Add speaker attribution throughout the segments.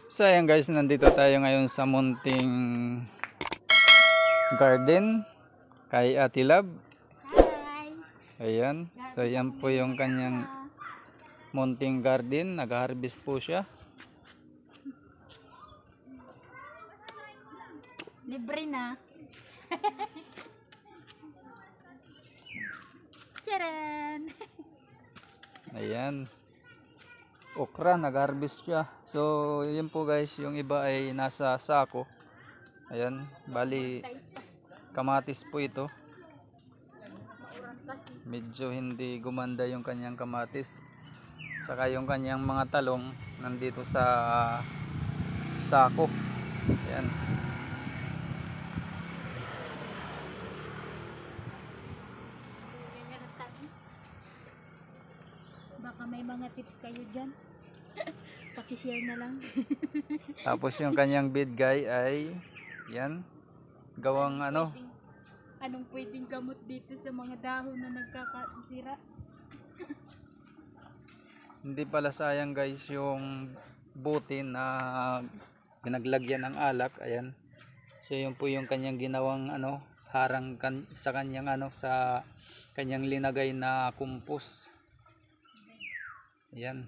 Speaker 1: So ayan guys, nandito tayo ngayon sa munting garden kay Ate Love.
Speaker 2: Hi!
Speaker 1: Ayan, so yan po yung kanyang munting garden, nag-harvest po siya.
Speaker 2: Libre na. Charan!
Speaker 1: Ayan, okra, nag-harvest siya. So yun po guys, yung iba ay nasa sako. Ayan, bali kamatis po ito. Medyo hindi gumanda yung kanyang kamatis. Saka yung kanyang mga talong nandito sa sako. Ayan.
Speaker 2: Baka may mga tips kayo dyan. Pakishare na lang.
Speaker 1: Tapos yung kanyang bid guy ay yan, gawang ano,
Speaker 2: Anong pwedeng gamot dito sa mga dahon na nagkakasira?
Speaker 1: hindi pala sayang guys yung buti na pinaglagyan ng alak. Ayan, so yun po yung kanyang ginawang ano, harang sa kanyang ano, sa kanyang linagay na kumpos. Ayan,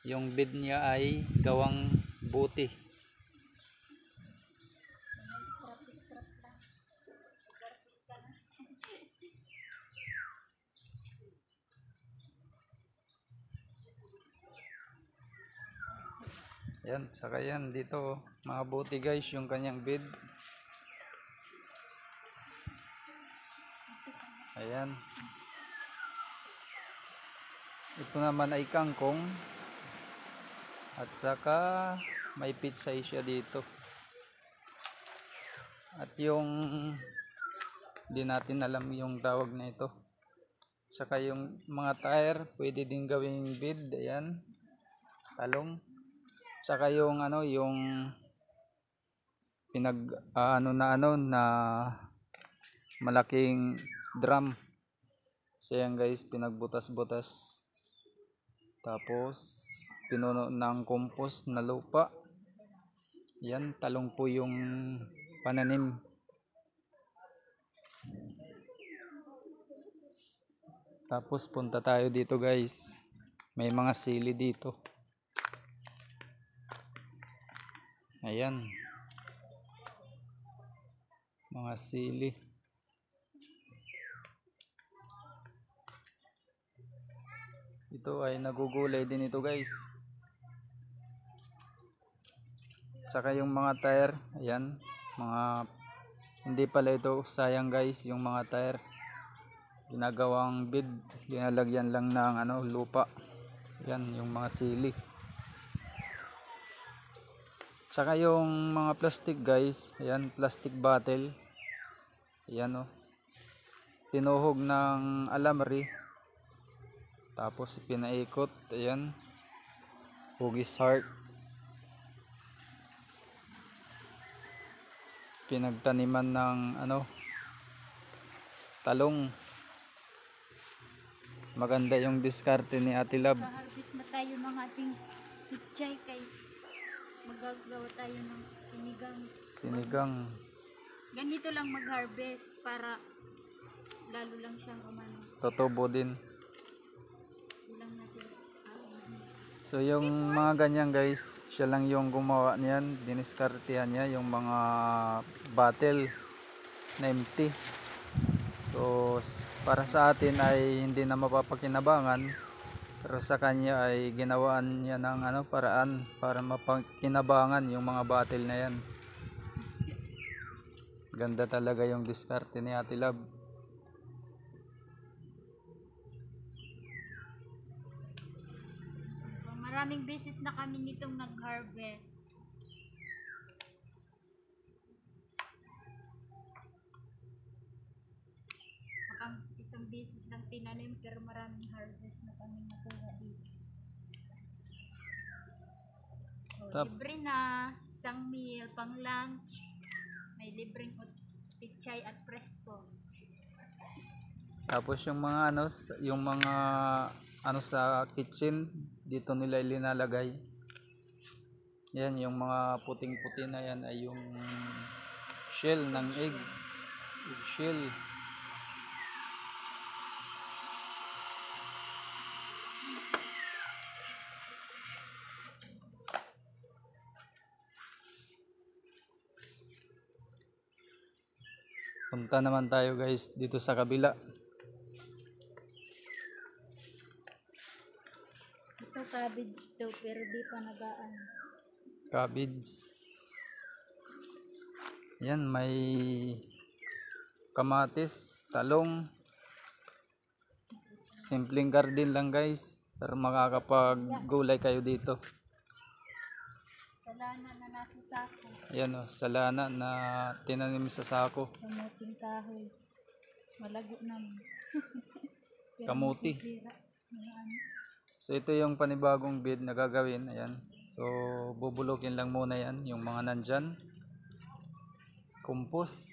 Speaker 1: yung bid niya ay gawang buti. Yan, saka yan dito mga buti guys yung kanyang bid. Ayan, ito naman ay kangkong at saka may pitsay siya dito. At yung di natin alam yung tawag na ito. Saka yung mga tire pwede din gawing bid. Ayan, talong. Saka yung ano, yung pinag ano na malaking drum. So yan guys, pinagbutas-butas. Tapos pinuno ng compost na lupa. Yan, talong po yung pananim. Tapos punta tayo dito guys. May mga sili dito. Ayan, mga sili. Ito ay nagugulay din ito guys. Saka yung mga tire, ayan, mga hindi pala ito sayang guys, yung mga tire ginagawang bid, linalagyan lang ng ano, lupa. Yan yung mga sili. Saka yung mga plastic guys, ayan, plastic bottle. Ayan, oh, tinuhog ng alamri. Tapos pinaikot, ayan, hugis heart. Pinagtaniman ng ano, talong. Maganda yung diskarte ni Ate Love.
Speaker 2: Harvest na tayo ng ating pichay kay magagawa tayo ng
Speaker 1: Sinigang.
Speaker 2: Ganito lang mag-harvest para lalo lang siyang umano.
Speaker 1: Totobo din.
Speaker 2: Lang natin.
Speaker 1: So yung mga ganyan guys, siya lang yung gumawa niyan, diniskartehan niya yung mga bottle na empty. So para sa atin ay hindi na mapapakinabangan, pero sa kanya ay ginawaan niya ng ano, paraan para mapakinabangan yung mga bottle na yan. Ganda talaga yung diskarte ni Ate Love.
Speaker 2: Maraming beses na kami nitong nag-harvest. Isang beses lang tinanim pero maraming harvest na kami nakuha dito. So, libre na, isang meal, pang lunch, may libreng pichay at presto.
Speaker 1: Tapos yung mga ano, yung mga ano sa kitchen, dito nila ilinalagay. Yan, yung mga puting-puti na yan ay yung shell ng egg. Egg shell. Punta naman tayo guys dito sa kabila.
Speaker 2: Ito cabbage to, pero di pa nagaan.
Speaker 1: Cabbage. Yan, may kamatis, talong. Simpleng garden lang guys, pero makakapag-gulay kayo dito.
Speaker 2: Salana na nasa sako.
Speaker 1: Yan o, salana na tinanim sa sako.
Speaker 2: Kamuting kahoy. Malago naman. Pero
Speaker 1: Kamuti.
Speaker 2: masisira. Mga ano.
Speaker 1: So ito yung panibagong bed na gagawin. Ayan. So bubulukin lang muna yan, yung mga nandyan. Compost.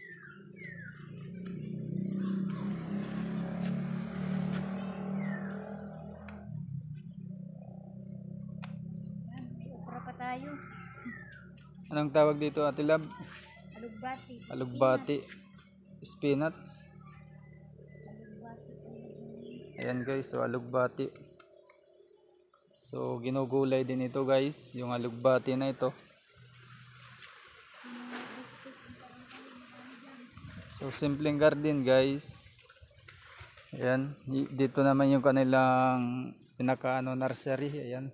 Speaker 2: Yan, may okra pa tayo.
Speaker 1: Anong tawag dito, Ate Lab?
Speaker 2: Alugbati.
Speaker 1: Alugbati. Spinach.
Speaker 2: Alugbati.
Speaker 1: Ayan guys, so alugbati. So ginugulay din ito guys, yung alugbati na ito. So simpleng garden guys. Ayan, dito naman yung kanilang pinaka nursery, ayan.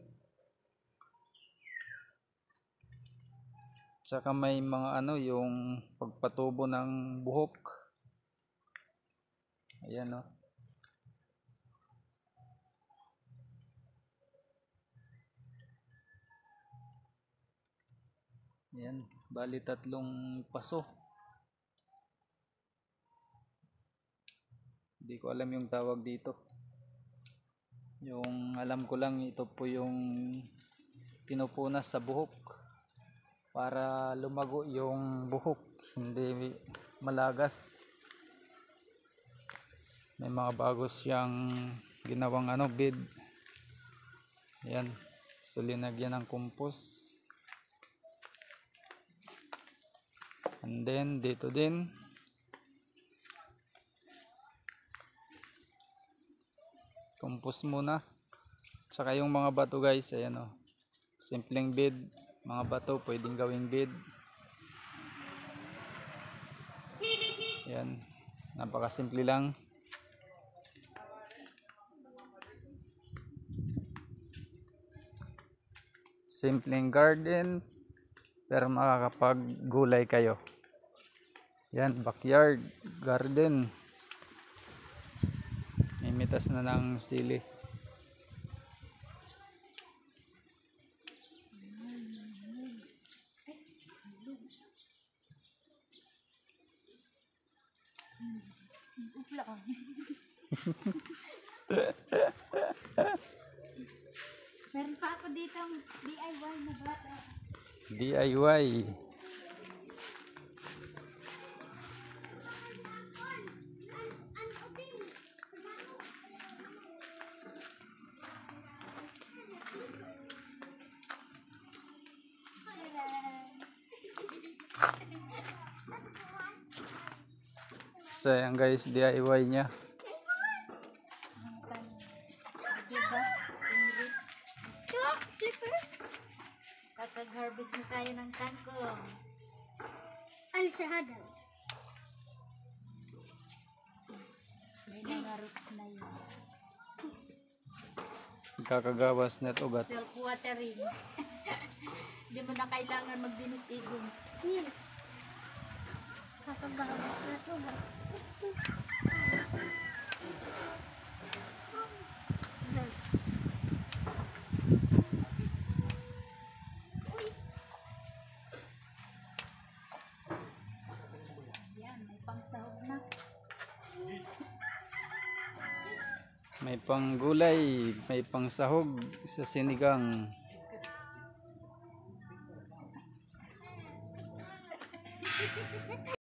Speaker 1: Tsaka may mga yung pagpatubo ng buhok. Ayan o. Ayan, bali 3 paso. Hindi ko alam yung tawag dito. Yung alam ko lang, ito po yung pinupunas sa buhok para lumago yung buhok, hindi malagas. May mga bago siyang ginawang bed. Ayan, so linagyan ng compost. And then dito din compost muna. Tsaka yung mga bato guys, ayan o. Simpleng bed, mga bato pwedeng gawing bed. Ayan, napakasimple lang. Simpleng garden, pero makakapag-gulay kayo. Yan, backyard garden. May mitas na ng sili.
Speaker 2: Upla ka. Meron pa ako dito DIY na bata.
Speaker 1: DIY. So yan guys, DIY niya.
Speaker 2: Diba? Kakag-harvest na tayo ng kangkong.
Speaker 3: Ano siya hada?
Speaker 2: May mga roots na yun.
Speaker 1: Kakagawas net ugat.
Speaker 2: Self-watering. Hindi mo na kailangan magdinis-igong.
Speaker 3: Nil. Kakagawas na ito ba?
Speaker 2: Yan, may pangsahog na.
Speaker 1: May panggulay, may pangsahog sa sinigang.